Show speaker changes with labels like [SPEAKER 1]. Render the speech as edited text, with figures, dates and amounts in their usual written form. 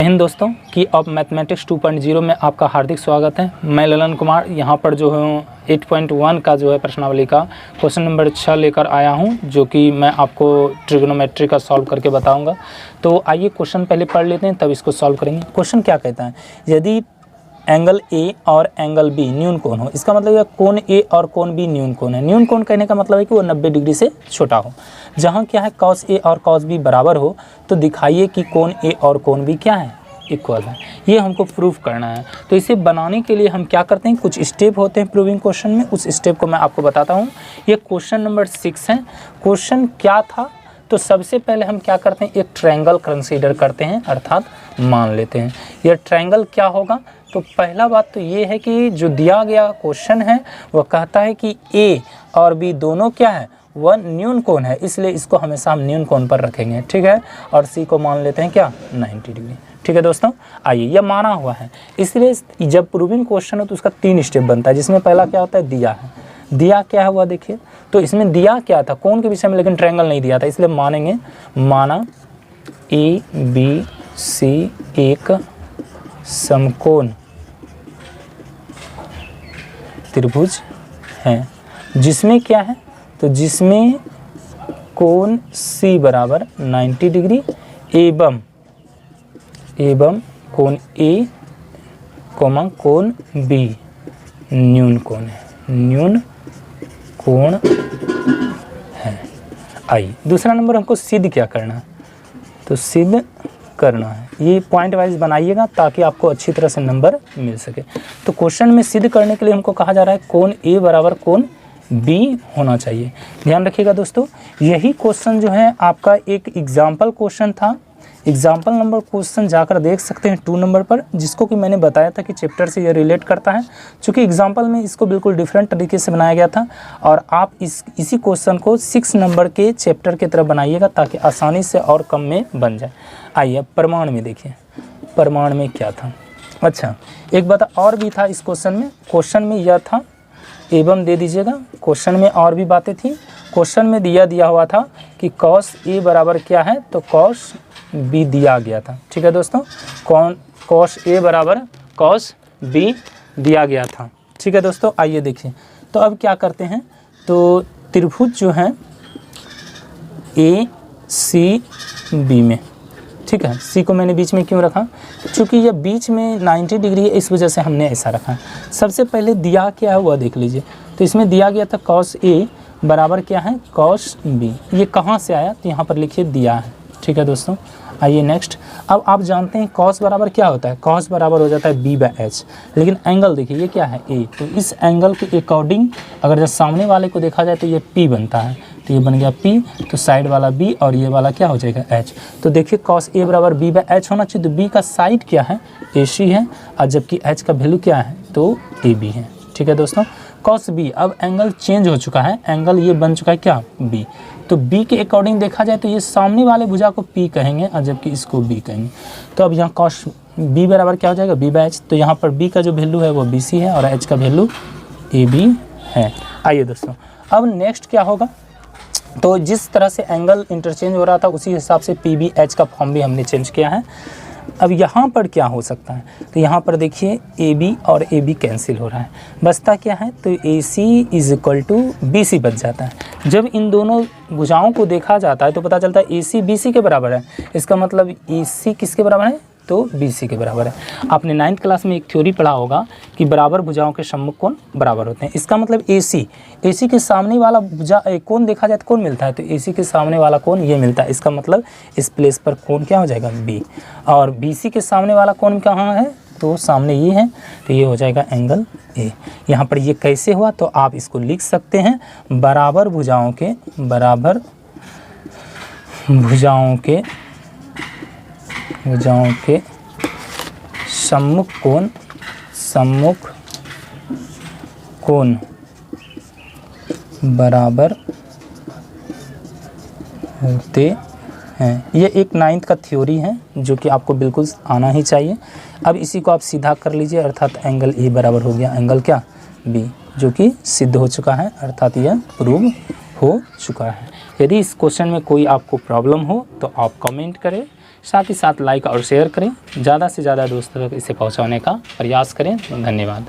[SPEAKER 1] हिंद दोस्तों कि अब मैथमेटिक्स 2.0 में आपका हार्दिक स्वागत है। मैं ललन कुमार यहाँ पर जो हूँ 8.1 का जो है प्रश्नावली का क्वेश्चन नंबर 6 लेकर आया हूँ, जो कि मैं आपको ट्रिग्नोमेट्री का सॉल्व करके बताऊँगा। तो आइए क्वेश्चन पहले पढ़ लेते हैं, तब इसको सॉल्व करेंगे। क्वेश्चन क्या कहता है, यदि एंगल ए और एंगल बी न्यून कोण हो, इसका मतलब है कोण ए और कोण बी न्यून कोण है। न्यून कोण कहने का मतलब है कि वो 90 डिग्री से छोटा हो। जहाँ क्या है कॉस ए और कॉस बी बराबर हो, तो दिखाइए कि कोण ए और कोण बी क्या है, इक्वल है। ये हमको प्रूफ करना है। तो इसे बनाने के लिए हम क्या करते हैं, कुछ स्टेप होते हैं प्रूविंग क्वेश्चन में, उस स्टेप को मैं आपको बताता हूँ। ये क्वेश्चन नंबर 6 है। क्वेश्चन क्या था, तो सबसे पहले हम क्या करते हैं, एक ट्रायंगल कंसीडर करते हैं, अर्थात मान लेते हैं यह ट्रायंगल क्या होगा। तो पहला बात तो ये है कि जो दिया गया क्वेश्चन है वह कहता है कि ए और बी दोनों क्या है, वह न्यून कोण है, इसलिए इसको हमेशा हम न्यून कोण पर रखेंगे, ठीक है। और सी को मान लेते हैं क्या, 90 डिग्री, ठीक है दोस्तों। आइए, यह माना हुआ है, इसलिए जब प्रूविंग क्वेश्चन हो तो उसका 3 स्टेप बनता है, जिसमें पहला क्या होता है, दिया है। दिया क्या है वह देखिए, तो इसमें दिया क्या था, कोण के विषय में, लेकिन ट्रायंगल नहीं दिया था, इसलिए मानेंगे माना ए बी सी एक समकोण त्रिभुज है, जिसमें क्या है, तो जिसमें कोण सी बराबर 90 डिग्री एवं कोण ए कोण बी न्यून कोण है, न्यून कोण है। आइए दूसरा नंबर हमको सिद्ध क्या करना है, तो सिद्ध करना है, ये पॉइंट वाइज बनाइएगा ताकि आपको अच्छी तरह से नंबर मिल सके। तो क्वेश्चन में सिद्ध करने के लिए हमको कहा जा रहा है कोण ए बराबर कोण बी होना चाहिए। ध्यान रखिएगा दोस्तों, यही क्वेश्चन जो है आपका एक एग्जाम्पल क्वेश्चन था। एग्जाम्पल नंबर क्वेश्चन जाकर देख सकते हैं 2 नंबर पर, जिसको कि मैंने बताया था कि चैप्टर से ये रिलेट करता है। चूँकि एग्जाम्पल में इसको बिल्कुल डिफरेंट तरीके से बनाया गया था, और आप इसी क्वेश्चन को 6 नंबर के चैप्टर की तरह बनाइएगा ताकि आसानी से और कम में बन जाए। आइए प्रमाण में देखिए, प्रमाण में क्या था। अच्छा, एक बात और भी था इस क्वेश्चन में। क्वेश्चन में यह था, एवं दे दीजिएगा, क्वेश्चन में और भी बातें थी। क्वेश्चन में दिया हुआ था कि कॉस ए बराबर क्या है, तो कॉस बी दिया गया था, ठीक है दोस्तों। कॉस ए बराबर कॉस बी दिया गया था, ठीक है दोस्तों। आइए देखिए, तो अब क्या करते हैं, तो त्रिभुज जो है ए सी बी में, ठीक है। सी को मैंने बीच में क्यों रखा, क्योंकि यह बीच में 90 डिग्री है, इस वजह से हमने ऐसा रखा। सबसे पहले दिया क्या है वह देख लीजिए, तो इसमें दिया गया था कॉस ए बराबर क्या है, कॉस बी। ये कहाँ से आया, तो यहाँ पर लिखिए दिया है, ठीक है दोस्तों। आइए नेक्स्ट, अब आप जानते हैं कॉस बराबर क्या होता है, कॉस बराबर हो जाता है बी बाय एच, लेकिन एंगल देखिए ये क्या है ए, तो इस एंगल के अकॉर्डिंग अगर जब सामने वाले को देखा जाए तो ये पी बनता है, तो ये बन गया पी, तो साइड वाला बी और ये वाला क्या हो जाएगा एच। तो देखिए कॉस ए बराबर बी बाय एच होना चाहिए, तो बी का साइड क्या है, ए सी है, और जबकि एच का वैल्यू क्या है, तो ए बी है, ठीक है दोस्तों। कॉस बी, अब एंगल चेंज हो चुका है, एंगल ये बन चुका है क्या, बी, तो बी के अकॉर्डिंग देखा जाए तो ये सामने वाले भुजा को पी कहेंगे और जबकि इसको बी कहेंगे। तो अब यहाँ कॉस बी बराबर क्या हो जाएगा, बी बाय एच, तो यहाँ पर बी का जो वैल्यू है वो बी सी है और एच का वैल्यू ए बी है। आइए दोस्तों, अब नेक्स्ट क्या होगा, तो जिस तरह से एंगल इंटरचेंज हो रहा था उसी हिसाब से पी बी एच का फॉर्म भी हमने चेंज किया है। अब यहाँ पर क्या हो सकता है, तो यहाँ पर देखिए ए बी और ए बी कैंसिल हो रहा है, बचता क्या है, तो A C is equal to B C बच जाता है। जब इन दोनों भुजाओं को देखा जाता है तो पता चलता है ए सी बी सी के बराबर है, इसका मतलब ए सी किसके बराबर है, तो बी सी के बराबर है। आपने 9th क्लास में एक थ्योरी पढ़ा होगा कि बराबर भुजाओं के सम्मुख कोण बराबर होते हैं। इसका मतलब ए सी के सामने वाला भुजा कोण देखा जाए तो कौन मिलता है, तो ए सी के सामने वाला कोण ये मिलता है, इसका मतलब इस प्लेस पर कोण क्या हो जाएगा, बी, और बी सी के सामने वाला कोण कहाँ है, तो सामने ये है, तो ये हो जाएगा एंगल ए। यहाँ पर ये कैसे हुआ, तो आप इसको लिख सकते हैं बराबर भुजाओं के सम्मुख कोण बराबर होते हैं। ये एक 9th का थ्योरी है जो कि आपको बिल्कुल आना ही चाहिए। अब इसी को आप सीधा कर लीजिए, अर्थात एंगल ए बराबर हो गया एंगल क्या, बी, जो कि सिद्ध हो चुका है, अर्थात यह प्रूव हो चुका है। यदि इस क्वेश्चन में कोई आपको प्रॉब्लम हो तो आप कमेंट करें, साथ ही साथ लाइक और शेयर करें, ज़्यादा से ज़्यादा दोस्तों तक इसे पहुंचाने का प्रयास करें। धन्यवाद।